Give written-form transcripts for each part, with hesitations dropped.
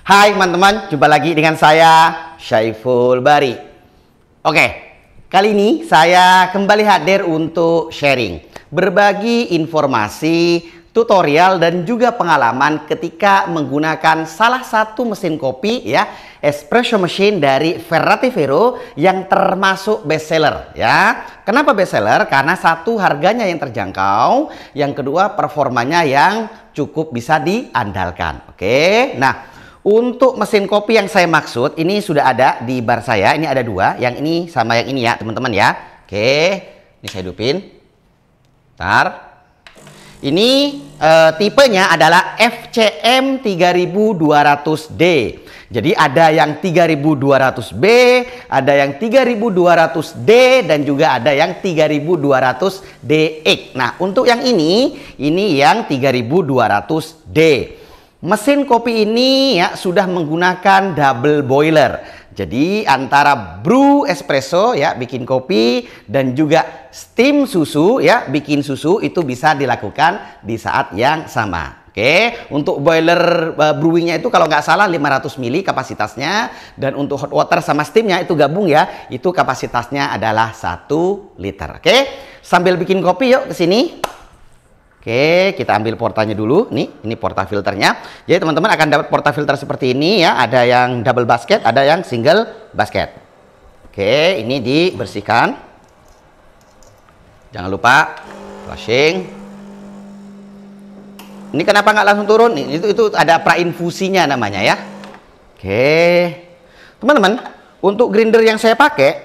Hai teman-teman, jumpa lagi dengan saya Syaiful Bari. Oke, kali ini saya kembali hadir untuk sharing, berbagi informasi, tutorial dan juga pengalaman ketika menggunakan salah satu mesin kopi ya, espresso machine dari Ferratifero yang termasuk bestseller ya. Kenapa bestseller? Karena satu, harganya yang terjangkau, yang kedua performanya yang cukup bisa diandalkan. Oke, nah untuk mesin kopi yang saya maksud ini sudah ada di bar saya. Ini ada dua, yang ini sama yang ini ya teman-teman ya. Oke, ini saya hidupin. Bentar. Ini tipenya adalah FCM 3200D. Jadi ada yang 3200B, ada yang 3200D dan juga ada yang 3200DX. Nah, untuk yang ini yang 3200D. Mesin kopi ini ya sudah menggunakan double boiler. Jadi antara brew espresso ya bikin kopi dan juga steam susu ya bikin susu itu bisa dilakukan di saat yang sama. Oke, untuk boiler brewingnya itu kalau nggak salah 500 ml kapasitasnya, dan untuk hot water sama steamnya itu gabung ya, itu kapasitasnya adalah 1 liter. Oke, sambil bikin kopi yuk ke sini. Oke, kita ambil portanya dulu. Nih, ini portafilternya. Jadi teman-teman akan dapat portafilter seperti ini ya. Ada yang double basket, ada yang single basket. Oke, ini dibersihkan. Jangan lupa flushing. Ini kenapa nggak langsung turun? Itu ada prainfusinya namanya ya. Oke, teman-teman, untuk grinder yang saya pakai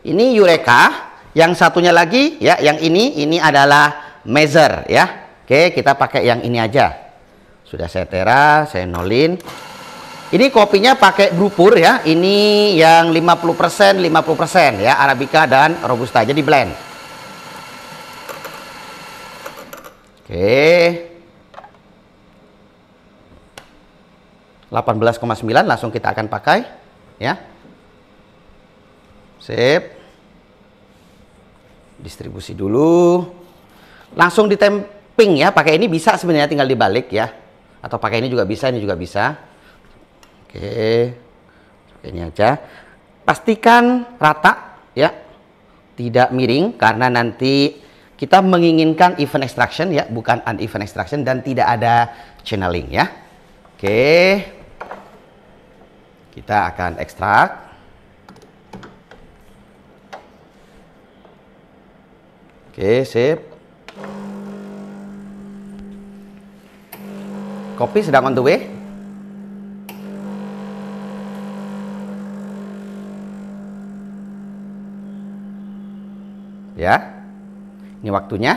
ini Eureka. Yang satunya lagi ya, yang ini adalah Measure ya. Oke, kita pakai yang ini aja. Sudah saya tera, saya nolin. Ini kopinya pakai brewpur ya. Ini yang 50% ya, Arabica dan Robusta. Jadi blend. Oke. 18,9 langsung kita akan pakai ya. Sip. Distribusi dulu. Langsung ditemping ya, pakai ini bisa sebenarnya, tinggal dibalik ya, atau pakai ini juga bisa, ini juga bisa. Oke, ini aja. Pastikan rata ya, tidak miring karena nanti kita menginginkan even extraction ya, bukan uneven extraction, dan tidak ada channeling ya. Oke, kita akan ekstrak. Oke, sip. Kopi sedang on the way. Ya. Ini waktunya.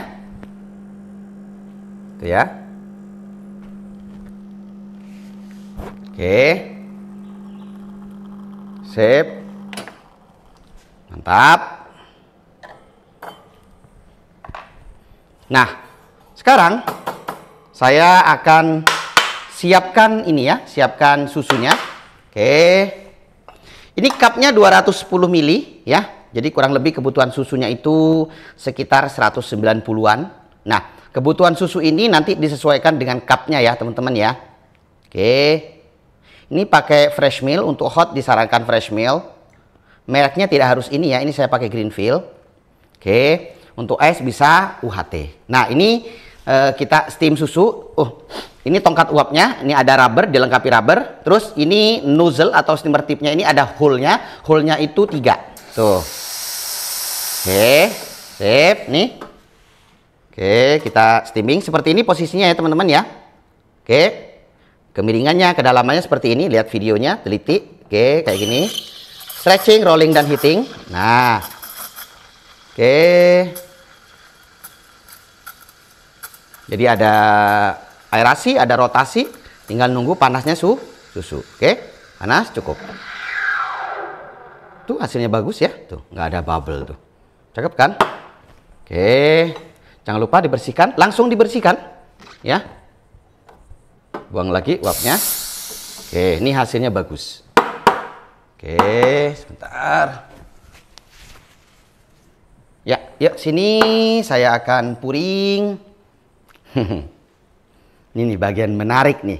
Itu ya. Oke. Sip. Mantap. Nah, sekarang saya akan siapkan ini ya, siapkan susunya. Oke. Ini cupnya 210 ml ya. Jadi kurang lebih kebutuhan susunya itu sekitar 190-an. Nah, kebutuhan susu ini nanti disesuaikan dengan cupnya ya, teman-teman ya. Oke. Ini pakai fresh milk, untuk hot disarankan fresh milk. Mereknya tidak harus ini ya, ini saya pakai Greenfield. Oke. Untuk es bisa UHT. Nah, ini kita steam susu. Ini tongkat uapnya, ini ada rubber, dilengkapi rubber. Terus ini nozzle atau steamer tipnya, ini ada hole-nya. Hole-nya itu 3. Tuh. Oke, sip, nih. Oke, kita steaming seperti ini posisinya ya teman-teman ya. Oke. Kemiringannya, kedalamannya seperti ini, lihat videonya, teliti. Oke, kayak gini. Stretching, rolling dan heating. Nah. Oke. Jadi ada aerasi, ada rotasi, tinggal nunggu panasnya susu. Oke, panas cukup. Tuh hasilnya bagus ya, tuh nggak ada bubble tuh, cakep kan? Oke, jangan lupa dibersihkan, langsung dibersihkan, ya. Buang lagi uapnya. Oke, ini hasilnya bagus. Oke, sebentar. Ya, yuk sini saya akan puring. Ini nih bagian menarik nih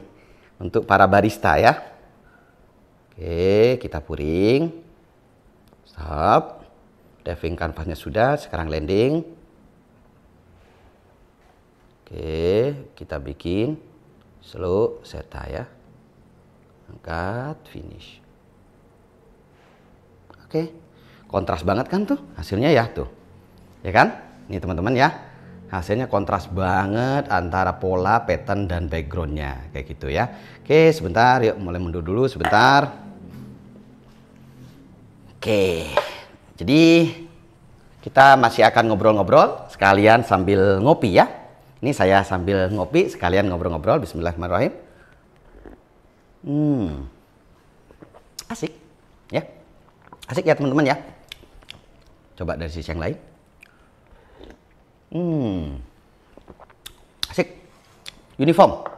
untuk para barista ya. Oke, kita puring. Stop. Diving kanvasnya sudah, sekarang landing. Oke, kita bikin slow seta ya. Angkat, finish. Oke, kontras banget kan tuh hasilnya ya tuh. Ya kan? Nih teman-teman ya. Hasilnya kontras banget antara pola, pattern, dan backgroundnya. Kayak gitu ya. Oke, sebentar. Yuk mulai mundur dulu sebentar. Oke, jadi kita masih akan ngobrol-ngobrol sekalian sambil ngopi ya. Ini saya sambil ngopi sekalian ngobrol-ngobrol. Bismillahirrahmanirrahim. Asik ya. Asik ya teman-teman ya. Coba dari sisi yang lain. Asik. Uniform.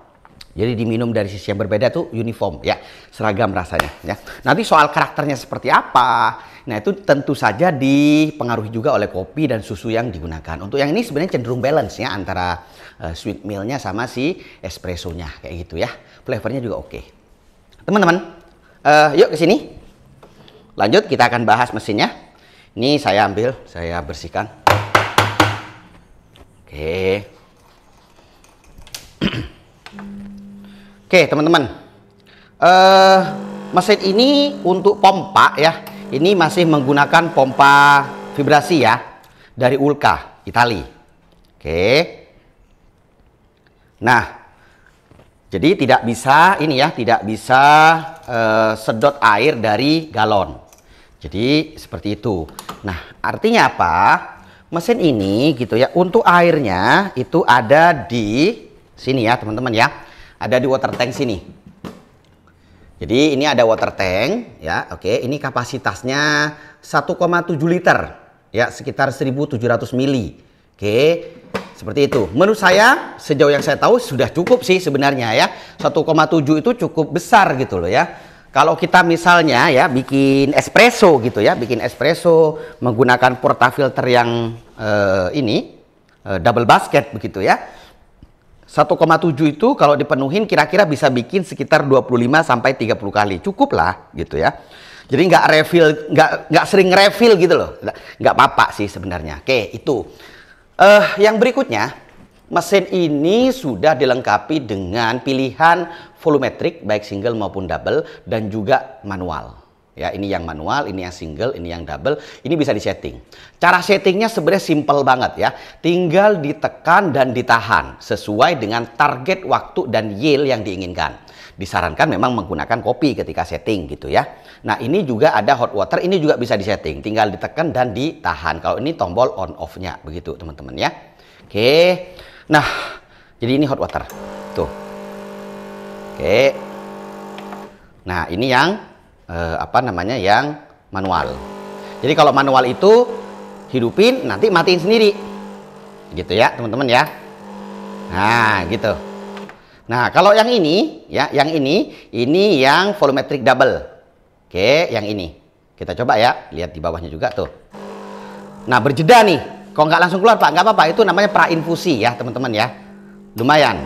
Jadi diminum dari sisi yang berbeda tuh uniform ya, seragam rasanya ya. Nanti soal karakternya seperti apa, nah itu tentu saja dipengaruhi juga oleh kopi dan susu yang digunakan. Untuk yang ini sebenarnya cenderung balance ya antara sweet milk-nya sama si espressonya kayak gitu ya. Flavornya juga oke. Teman-teman, yuk ke sini. Lanjut kita akan bahas mesinnya. Ini saya ambil, saya bersihkan. Oke. Oke teman-teman, mesin ini untuk pompa ya, ini masih menggunakan pompa vibrasi ya, dari Ulca, Itali. Oke. Nah, jadi tidak bisa ini ya, tidak bisa sedot air dari galon. Jadi seperti itu. Nah, artinya apa? Mesin ini gitu ya, untuk airnya itu ada di sini ya teman-teman ya. Ada di water tank sini. Jadi ini ada water tank ya. Oke, ini kapasitasnya 1,7 liter ya, sekitar 1700 mili. Oke, seperti itu. Menurut saya sejauh yang saya tahu sudah cukup sih sebenarnya ya. 1,7 itu cukup besar gitu loh ya. Kalau kita misalnya ya bikin espresso gitu ya, bikin espresso menggunakan portafilter yang ini double basket begitu ya. 1,7 itu kalau dipenuhin kira-kira bisa bikin sekitar 25 sampai 30 kali. Cukup lah gitu ya. Jadi nggak refill, nggak sering refill gitu loh. Nggak apa-apa sih sebenarnya. Oke, itu. Yang berikutnya, mesin ini sudah dilengkapi dengan pilihan volumetric baik single maupun double dan juga manual. Ya, ini yang manual, ini yang single, ini yang double. Ini bisa disetting. Cara settingnya sebenarnya simple banget ya. Tinggal ditekan dan ditahan sesuai dengan target waktu dan yield yang diinginkan. Disarankan memang menggunakan kopi ketika setting gitu ya. Nah, ini juga ada hot water, ini juga bisa disetting. Tinggal ditekan dan ditahan. Kalau ini tombol on off-nya begitu teman-teman ya. Oke. Nah, jadi ini hot water. Tuh. Oke. Nah, ini yang yang manual. Jadi kalau manual itu hidupin nanti matiin sendiri gitu ya teman-teman ya. Nah gitu. Nah kalau yang ini ya, yang ini yang volumetric double. Oke, yang ini kita coba ya, lihat di bawahnya juga tuh. Nah berjeda nih, kok nggak langsung keluar Pak, nggak apa-apa, itu namanya prainfusi ya teman-teman ya, lumayan.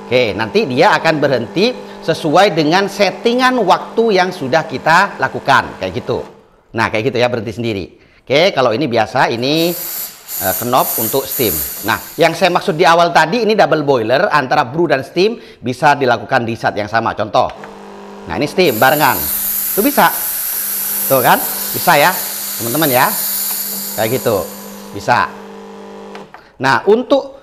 Oke, nanti dia akan berhenti sesuai dengan settingan waktu yang sudah kita lakukan kayak gitu. Nah kayak gitu ya, berhenti sendiri. Oke, kalau ini biasa, ini knob untuk steam. Nah yang saya maksud di awal tadi, ini double boiler antara brew dan steam bisa dilakukan di saat yang sama. Contoh, nah ini steam barengan, itu bisa tuh kan, bisa ya teman-teman ya, kayak gitu bisa. Nah untuk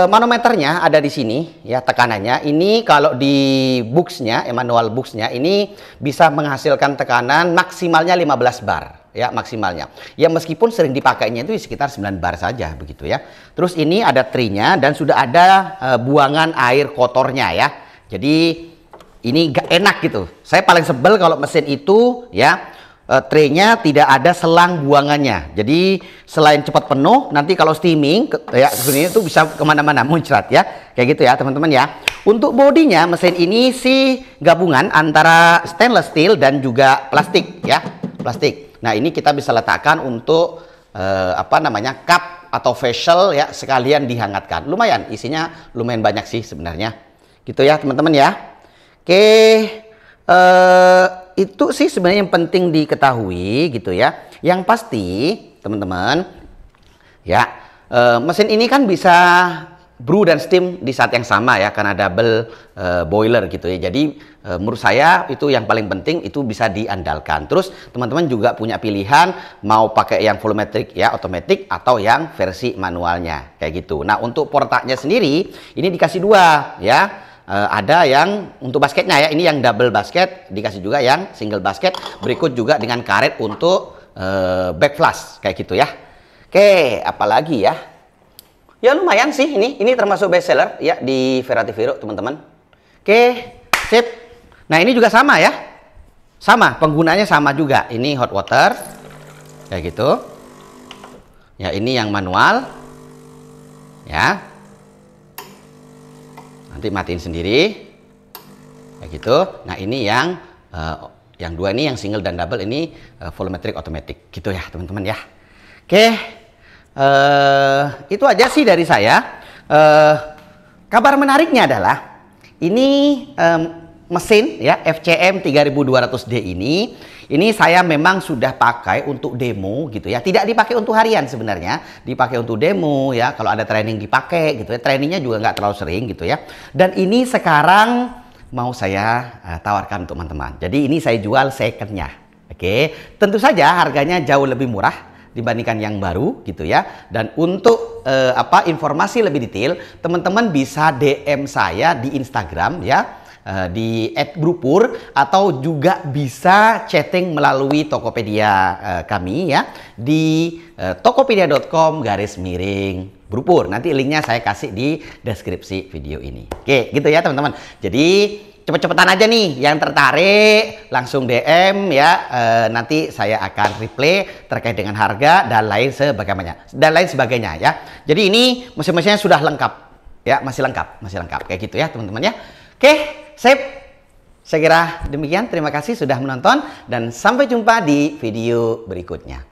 manometernya ada di sini ya, tekanannya ini kalau di boxnya, manual boxnya ini bisa menghasilkan tekanan maksimalnya 15 bar ya, maksimalnya ya, meskipun sering dipakainya itu sekitar 9 bar saja begitu ya. Terus ini ada tray-nya dan sudah ada buangan air kotornya ya, jadi ini gak enak gitu. Saya paling sebel kalau mesin itu ya, tray-nya tidak ada selang buangannya. Jadi selain cepat penuh, nanti kalau steaming ya sebenarnya itu bisa kemana-mana muncrat ya, kayak gitu ya teman-teman ya. Untuk bodinya mesin ini sih gabungan antara stainless steel dan juga plastik ya, plastik. Nah ini kita bisa letakkan untuk cup atau facial ya, sekalian dihangatkan. Lumayan, isinya lumayan banyak sih sebenarnya, gitu ya teman-teman ya. Oke. Itu sih sebenarnya yang penting diketahui gitu ya. Yang pasti teman-teman ya, mesin ini kan bisa brew dan steam di saat yang sama ya, karena double boiler gitu ya. Jadi menurut saya itu yang paling penting, itu bisa diandalkan. Terus teman-teman juga punya pilihan mau pakai yang volumetric ya, otomatis, atau yang versi manualnya kayak gitu. Nah, untuk portaknya sendiri ini dikasih dua ya. Ada yang untuk basketnya ya, ini yang double basket, dikasih juga yang single basket, berikut juga dengan karet untuk back flush kayak gitu ya. Oke, apalagi ya? Ya lumayan sih ini termasuk best seller ya di Ferrati Vero teman-teman. Oke, sip. Nah, ini juga sama ya. Sama, penggunanya sama juga. Ini hot water kayak gitu. Ya, ini yang manual. Ya. Nanti matiin sendiri kayak gitu. Nah, ini yang dua ini yang single dan double, ini volumetric otomatis gitu ya teman-teman ya. Oke, itu aja sih dari saya. Kabar menariknya adalah ini mesin ya FCM 3200D ini saya memang sudah pakai untuk demo gitu ya. Tidak dipakai untuk harian sebenarnya, dipakai untuk demo ya. Kalau ada training dipakai gitu ya. Trainingnya juga nggak terlalu sering gitu ya. Dan ini sekarang mau saya tawarkan untuk teman-teman. Jadi ini saya jual secondnya. Oke, tentu saja harganya jauh lebih murah dibandingkan yang baru gitu ya. Dan untuk informasi lebih detail, teman-teman bisa DM saya di Instagram ya, di @brupur, atau juga bisa chatting melalui Tokopedia kami ya, di tokopedia.com/brupur. Nanti linknya saya kasih di deskripsi video ini. Oke, gitu ya teman-teman. Jadi cepet-cepetan aja nih yang tertarik, langsung DM ya. Nanti saya akan reply terkait dengan harga dan lain sebagainya ya. Jadi ini mesin-mesinnya sudah lengkap ya, masih lengkap kayak gitu ya teman-teman ya. Oke, sip. Saya kira demikian. Terima kasih sudah menonton dan sampai jumpa di video berikutnya.